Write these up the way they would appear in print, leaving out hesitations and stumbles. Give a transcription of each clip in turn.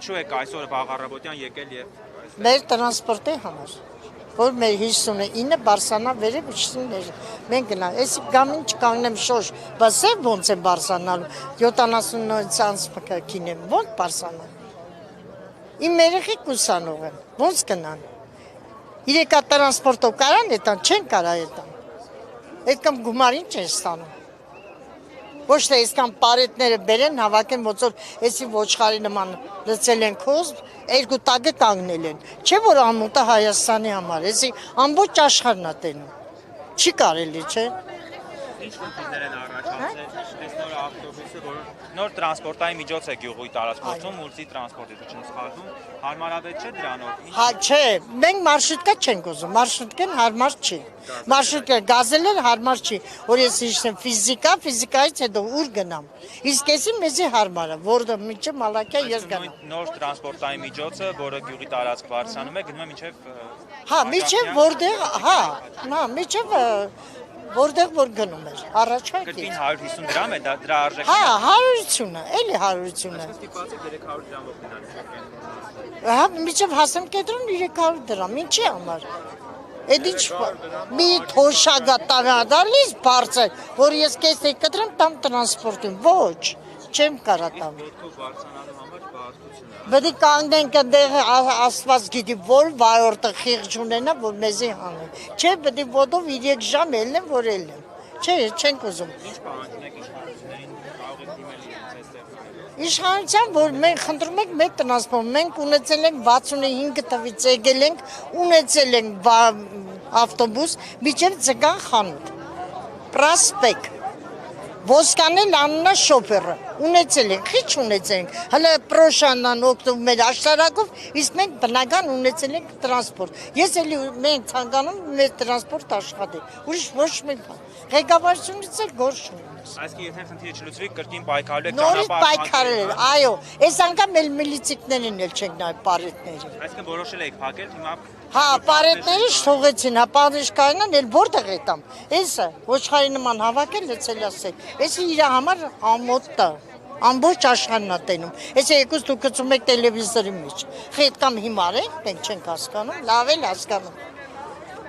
Ինչու եք այսօր վաղ առավոտյան եկել եւ Մեր տրանսպորտի համար, որ մեր 59 Բարսանա վերև իջնիներ, մենք գնանք, էսի գամին չկանգնեմ շոշ, բաս է ոնց է Բարսանալու, 79 անց կինեմ, ոնց Բարսանալ, իմ երեխեք ուսանող են, ոնց գնան, իրեկա տրանսպորտով կարան էտան, չեն կարա էտան, էտ կամ գումարին չեն ստանում, ոչ թե այսքան պարետները բերեն, հավաքեն, ոնց որ էսի ոչխարի նման լծել են քոզ, երկու տագը կանգնել են, չէ որ ամուտը Հայաստանի համար, էսի ամբողջ աշխարհն է տենում, չի կարելի, չէ։ Ինչ խնդիրներ են առաջացել, այս նոր ավտոբուսը, որ նոր տրանսպորտային միջոց է գյուղի տարածքում, ուլցի տրանսպորտի չեմ սխալվում, հարմարավետ չէ դրանով։ Հա, չէ, մենք մարշրուտկա չենք ուզում, մարշրուտկան հարմար չի։ Մարշրուտկա գազելը հարմար չի, որ ես իշխեմ ֆիզիկայից հետո ուր գնամ։ Իսկ էսի մեզի հարմար է, որը միջև Մալաքիա ես գնամ։ Նոր տրանսպորտային միջոցը, որը գյուղի տարածք բարձրանում է, գնում է մինչև Հա, միջև որտեղ, հա, միջև որտեղ որ գնում էր, առաջարկի։ Կրկին 150 դրամ է, դրա արժեքը։ Հա, 150-ը, էլի 150-ը։ Ստիպացեք 300 դրամով գնալ։ Հա, միջև հասեմ կետրոն 300 դրամ, ինչի համար։ Էդ ինչ մի թոշակա տանադալիս բարձր, որ ես կեսի կտրեմ տամ տրանսպորտին, ոչ, չեմ կարա տամ։ Ոտքով բարձրանալու համար բարդություն է։ Պետք է կանգնենք այնտեղ Աստված գիտի որ վայրորդը խիղճ ունենա, որ մեզի հանի։ Չէ, պետք է ոտով 3 ժամ ելնեմ, որ ելնեմ։ Չէ, չենք ուզում։ Ինչ պահանջում եք իշխանություններին, կարող եք դիմել իրենց այստեղ։ Իշխանության, որ մենք խնդրում ենք մեր տրանսպորտ, մենք ունեցել ենք 65 տվից եկել ենք, ունեցել ենք ավտոբուս, միջև Ձգան խանութ, Պրասպեկ, Ոսկանել անունա շոֆերը, ունեցել ենք, քիչ ունեցել ենք, հələ պրոշանան օգտվում մեր աշտարակով, իսկ մենք բնական ունեցել ենք տրանսպորտ։ Ես էլի մենք ցանկանում մեր տրանսպորտ աշխատի, ուրիշ ոչ մի բան։ Ղեկավարությունից էլ գործ չունենք։ Այսինքն եթե խնդիրը չլուծվի, կրկին պայքարելու եք Նորից պայքարել, այո, այս անգամ էլ միլիցիկներին էլ չենք նայ պարետների։ Այսինքն որոշել եք փակել, հիմա Հա, պարետները թողեցին, հա, պարեշկայինան էլ որտեղ էտամ։ Էսը ոչխարի նման հավաքել լցել ասել։ Էսը իր համար ամոթ է։ Ամբողջ աշխարհն է տենում։ Էսը եկուս դուք գցում եք տելևիզորի մեջ։ Խետ կամ հիմար ենք, մենք չենք հասկանում, լավ էլ հասկանում։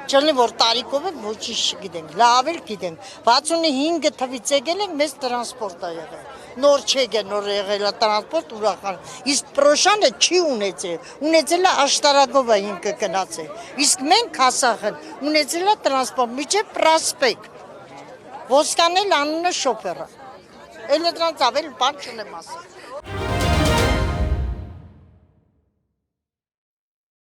Չլինի որ տարիքով է ոչինչ չգիտենք, լավ էլ գիտենք։ 65 թվից եկել ենք, մեզ տրանսպորտ է եղել։ Նոր չեկե, նոր եղել է տրանսպորտ ուրախան։ Իսկ պրոշանը չի ունեցել է աշտարակով է ինքը գնացել։ Իսկ մենք հասախն ունեցել է տրանսպորտ, միջև Պրասպեկ։ Ոսկանել անունը շոֆերը։ Էլ դրանց ավել բան չունեմ ասել։